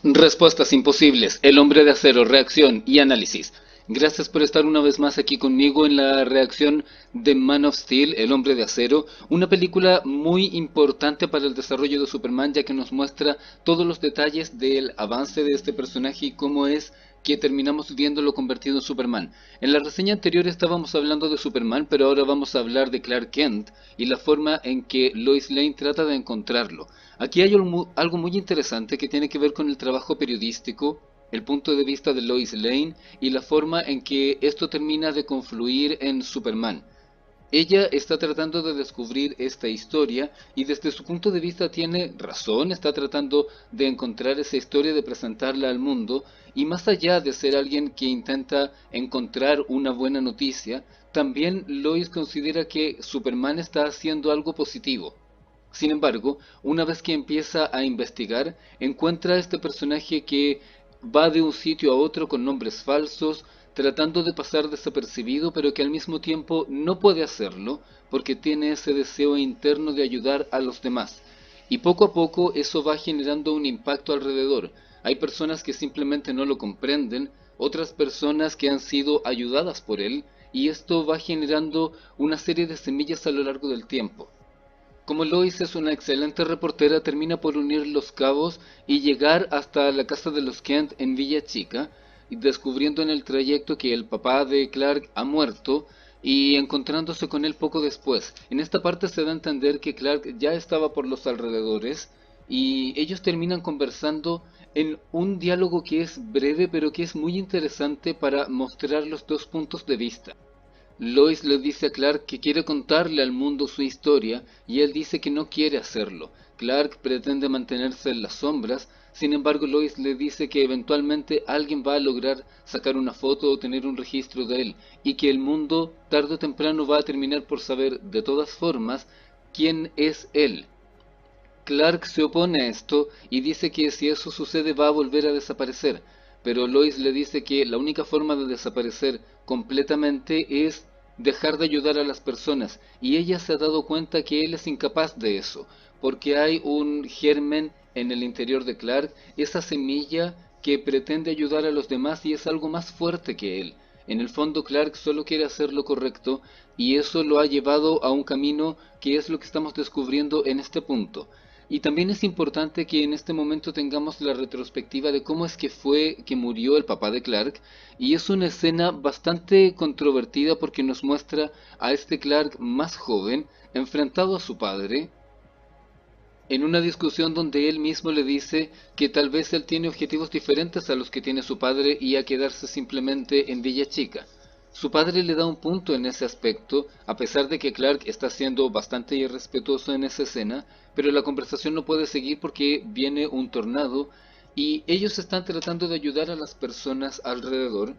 Respuestas imposibles, El hombre de acero, reacción y análisis. Gracias por estar una vez más aquí conmigo en la reacción de Man of Steel, El hombre de acero, una película muy importante para el desarrollo de Superman ya que nos muestra todos los detalles del avance de este personaje y cómo es que terminamos viéndolo convertido en Superman. En la reseña anterior estábamos hablando de Superman, pero ahora vamos a hablar de Clark Kent y la forma en que Lois Lane trata de encontrarlo. Aquí hay algo muy interesante que tiene que ver con el trabajo periodístico, el punto de vista de Lois Lane y la forma en que esto termina de confluir en Superman. Ella está tratando de descubrir esta historia y desde su punto de vista tiene razón, está tratando de encontrar esa historia, de presentarla al mundo y más allá de ser alguien que intenta encontrar una buena noticia, también Lois considera que Superman está haciendo algo positivo. Sin embargo, una vez que empieza a investigar, encuentra a este personaje que va de un sitio a otro con nombres falsos, tratando de pasar desapercibido, pero que al mismo tiempo no puede hacerlo porque tiene ese deseo interno de ayudar a los demás. Y poco a poco eso va generando un impacto alrededor. Hay personas que simplemente no lo comprenden, otras personas que han sido ayudadas por él, y esto va generando una serie de semillas a lo largo del tiempo. Como Lois es una excelente reportera, termina por unir los cabos y llegar hasta la casa de los Kent en Villa Chica, descubriendo en el trayecto que el papá de Clark ha muerto y encontrándose con él poco después. En esta parte se da a entender que Clark ya estaba por los alrededores y ellos terminan conversando en un diálogo que es breve pero que es muy interesante para mostrar los dos puntos de vista. Lois le dice a Clark que quiere contarle al mundo su historia y él dice que no quiere hacerlo. Clark pretende mantenerse en las sombras, sin embargo Lois le dice que eventualmente alguien va a lograr sacar una foto o tener un registro de él y que el mundo tarde o temprano va a terminar por saber de todas formas quién es él. Clark se opone a esto y dice que si eso sucede va a volver a desaparecer, pero Lois le dice que la única forma de desaparecer completamente es dejar de ayudar a las personas, y ella se ha dado cuenta que él es incapaz de eso, porque hay un germen en el interior de Clark, esa semilla que pretende ayudar a los demás y es algo más fuerte que él. En el fondo Clark solo quiere hacer lo correcto y eso lo ha llevado a un camino que es lo que estamos descubriendo en este punto. Y también es importante que en este momento tengamos la retrospectiva de cómo es que fue que murió el papá de Clark. Y es una escena bastante controvertida porque nos muestra a este Clark más joven enfrentado a su padre en una discusión donde él mismo le dice que tal vez él tiene objetivos diferentes a los que tiene su padre y a quedarse simplemente en Villa Chica. Su padre le da un punto en ese aspecto, a pesar de que Clark está siendo bastante irrespetuoso en esa escena, pero la conversación no puede seguir porque viene un tornado y ellos están tratando de ayudar a las personas alrededor.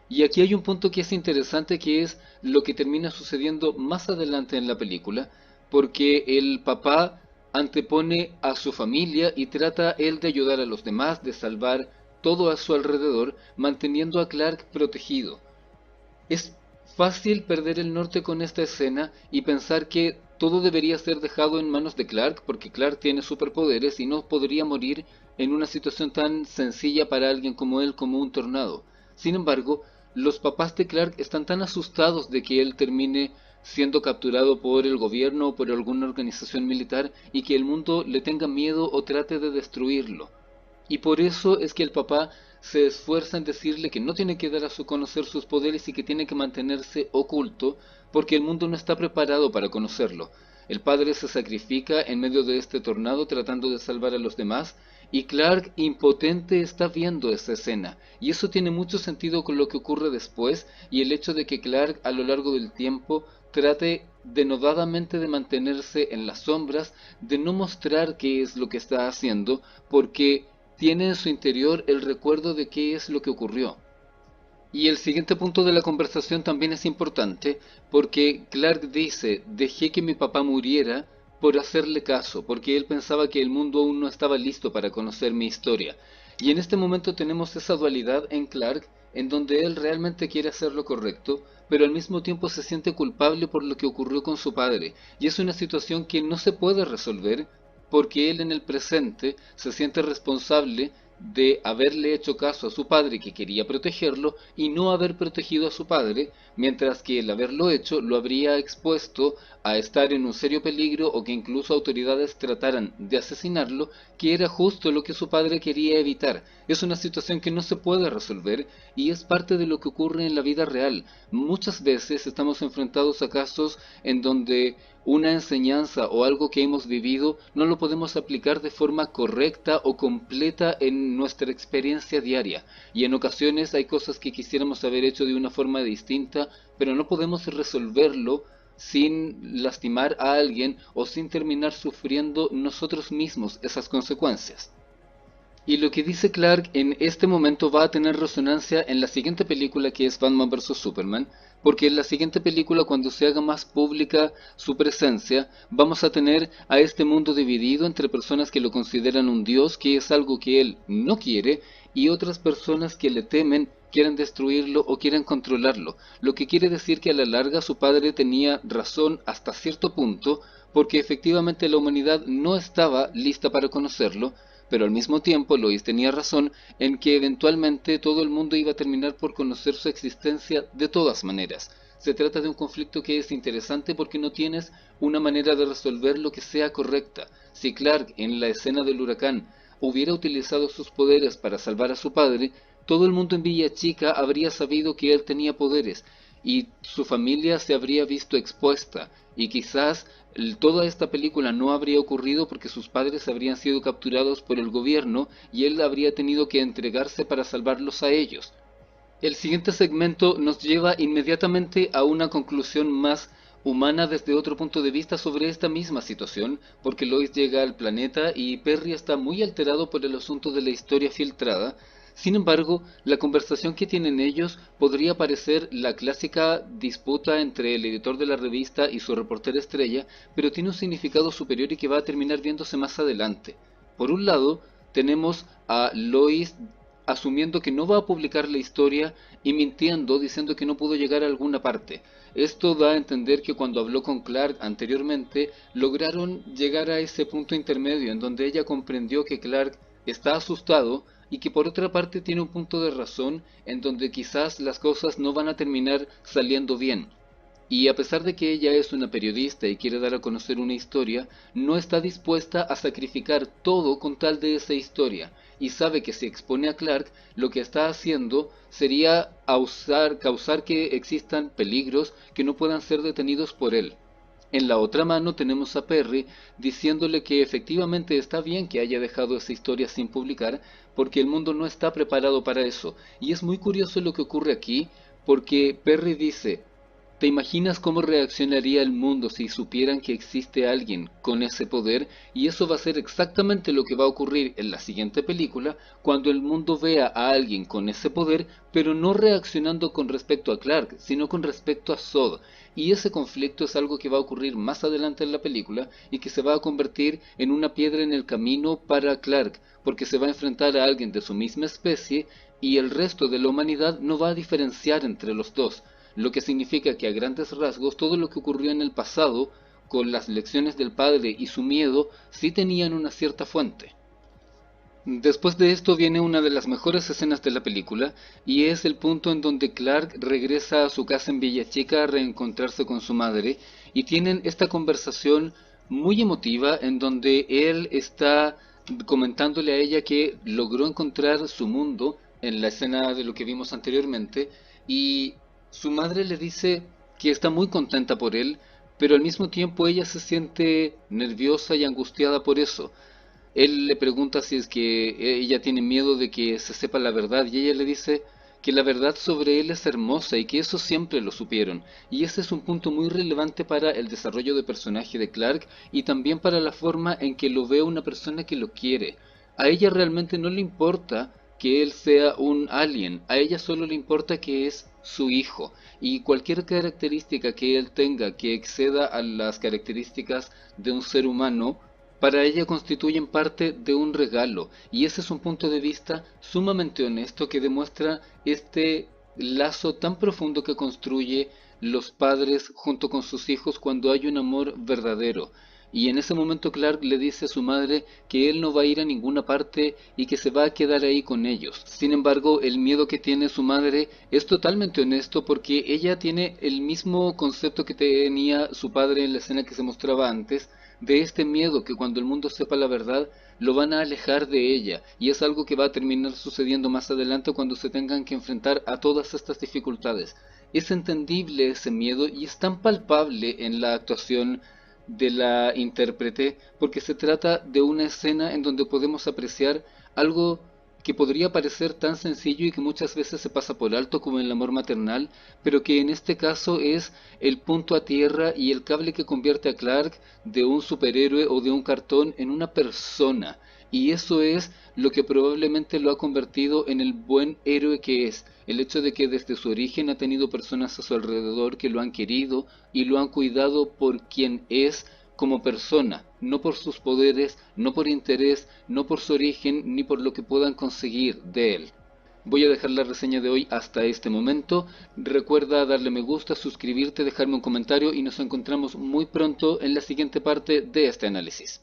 Y aquí hay un punto que es interesante que es lo que termina sucediendo más adelante en la película, porque el papá antepone a su familia y trata él de ayudar a los demás, de salvar todo a su alrededor, manteniendo a Clark protegido. Es fácil perder el norte con esta escena y pensar que todo debería ser dejado en manos de Clark porque Clark tiene superpoderes y no podría morir en una situación tan sencilla para alguien como él como un tornado. Sin embargo, los papás de Clark están tan asustados de que él termine siendo capturado por el gobierno o por alguna organización militar y que el mundo le tenga miedo o trate de destruirlo. Y por eso es que el papá se esfuerza en decirle que no tiene que dar a su conocer sus poderes y que tiene que mantenerse oculto porque el mundo no está preparado para conocerlo. El padre se sacrifica en medio de este tornado tratando de salvar a los demás y Clark impotente está viendo esa escena. Y eso tiene mucho sentido con lo que ocurre después y el hecho de que Clark a lo largo del tiempo trate denodadamente de mantenerse en las sombras, de no mostrar qué es lo que está haciendo, porque tiene en su interior el recuerdo de qué es lo que ocurrió. Y el siguiente punto de la conversación también es importante porque Clark dice, dejé que mi papá muriera por hacerle caso, porque él pensaba que el mundo aún no estaba listo para conocer mi historia. Y en este momento tenemos esa dualidad en Clark, en donde él realmente quiere hacer lo correcto, pero al mismo tiempo se siente culpable por lo que ocurrió con su padre. Y es una situación que no se puede resolver porque él en el presente se siente responsable de haberle hecho caso a su padre que quería protegerlo y no haber protegido a su padre, mientras que el haberlo hecho lo habría expuesto a estar en un serio peligro o que incluso autoridades trataran de asesinarlo, que era justo lo que su padre quería evitar. Es una situación que no se puede resolver y es parte de lo que ocurre en la vida real. Muchas veces estamos enfrentados a casos en donde una enseñanza o algo que hemos vivido no lo podemos aplicar de forma correcta o completa en nuestra experiencia diaria. Y en ocasiones hay cosas que quisiéramos haber hecho de una forma distinta, pero no podemos resolverlo sin lastimar a alguien o sin terminar sufriendo nosotros mismos esas consecuencias. Y lo que dice Clark en este momento va a tener resonancia en la siguiente película, que es Batman vs. Superman, porque en la siguiente película, cuando se haga más pública su presencia, vamos a tener a este mundo dividido entre personas que lo consideran un dios, que es algo que él no quiere, y otras personas que le temen, quieren destruirlo o quieren controlarlo. Lo que quiere decir que a la larga su padre tenía razón hasta cierto punto, porque efectivamente la humanidad no estaba lista para conocerlo, pero al mismo tiempo Lois tenía razón en que eventualmente todo el mundo iba a terminar por conocer su existencia de todas maneras. Se trata de un conflicto que es interesante porque no tienes una manera de resolverlo que sea correcta. Si Clark en la escena del huracán hubiera utilizado sus poderes para salvar a su padre, todo el mundo en Villa Chica habría sabido que él tenía poderes y su familia se habría visto expuesta y quizás toda esta película no habría ocurrido porque sus padres habrían sido capturados por el gobierno y él habría tenido que entregarse para salvarlos a ellos. El siguiente segmento nos lleva inmediatamente a una conclusión más humana desde otro punto de vista sobre esta misma situación, porque Lois llega al planeta y Perry está muy alterado por el asunto de la historia filtrada. Sin embargo, la conversación que tienen ellos podría parecer la clásica disputa entre el editor de la revista y su reportera estrella, pero tiene un significado superior y que va a terminar viéndose más adelante. Por un lado, tenemos a Lois asumiendo que no va a publicar la historia y mintiendo diciendo que no pudo llegar a alguna parte. Esto da a entender que cuando habló con Clark anteriormente, lograron llegar a ese punto intermedio en donde ella comprendió que Clark está asustado y que por otra parte tiene un punto de razón en donde quizás las cosas no van a terminar saliendo bien. Y a pesar de que ella es una periodista y quiere dar a conocer una historia, no está dispuesta a sacrificar todo con tal de esa historia, y sabe que si expone a Clark, lo que está haciendo sería causar que existan peligros que no puedan ser detenidos por él. En la otra mano tenemos a Perry diciéndole que efectivamente está bien que haya dejado esa historia sin publicar, porque el mundo no está preparado para eso. Y es muy curioso lo que ocurre aquí, porque Perry dice: ¿te imaginas cómo reaccionaría el mundo si supieran que existe alguien con ese poder? Y eso va a ser exactamente lo que va a ocurrir en la siguiente película, cuando el mundo vea a alguien con ese poder, pero no reaccionando con respecto a Clark, sino con respecto a Zod. Y ese conflicto es algo que va a ocurrir más adelante en la película y que se va a convertir en una piedra en el camino para Clark, porque se va a enfrentar a alguien de su misma especie y el resto de la humanidad no va a diferenciar entre los dos, lo que significa que a grandes rasgos todo lo que ocurrió en el pasado, con las lecciones del padre y su miedo, sí tenían una cierta fuente. Después de esto viene una de las mejores escenas de la película, y es el punto en donde Clark regresa a su casa en Villa Chica a reencontrarse con su madre, y tienen esta conversación muy emotiva en donde él está comentándole a ella que logró encontrar su mundo en la escena de lo que vimos anteriormente, y su madre le dice que está muy contenta por él, pero al mismo tiempo ella se siente nerviosa y angustiada por eso. Él le pregunta si es que ella tiene miedo de que se sepa la verdad y ella le dice que la verdad sobre él es hermosa y que eso siempre lo supieron. Y ese es un punto muy relevante para el desarrollo de personaje de Clark y también para la forma en que lo ve una persona que lo quiere. A ella realmente no le importa que él sea un alien, a ella solo le importa que es su hijo y cualquier característica que él tenga que exceda a las características de un ser humano, para ella constituyen parte de un regalo, y ese es un punto de vista sumamente honesto que demuestra este lazo tan profundo que construye los padres junto con sus hijos cuando hay un amor verdadero. Y en ese momento Clark le dice a su madre que él no va a ir a ninguna parte y que se va a quedar ahí con ellos. Sin embargo, el miedo que tiene su madre es totalmente honesto porque ella tiene el mismo concepto que tenía su padre en la escena que se mostraba antes, de este miedo que cuando el mundo sepa la verdad lo van a alejar de ella, y es algo que va a terminar sucediendo más adelante cuando se tengan que enfrentar a todas estas dificultades. Es entendible ese miedo y es tan palpable en la actuación de la intérprete porque se trata de una escena en donde podemos apreciar algo que podría parecer tan sencillo y que muchas veces se pasa por alto como el amor maternal, pero que en este caso es el punto a tierra y el cable que convierte a Clark de un superhéroe o de un cartón en una persona. Y eso es lo que probablemente lo ha convertido en el buen héroe que es. El hecho de que desde su origen ha tenido personas a su alrededor que lo han querido y lo han cuidado por quien es como persona, no por sus poderes, no por interés, no por su origen, ni por lo que puedan conseguir de él. Voy a dejar la reseña de hoy hasta este momento. Recuerda darle me gusta, suscribirte, dejarme un comentario y nos encontramos muy pronto en la siguiente parte de este análisis.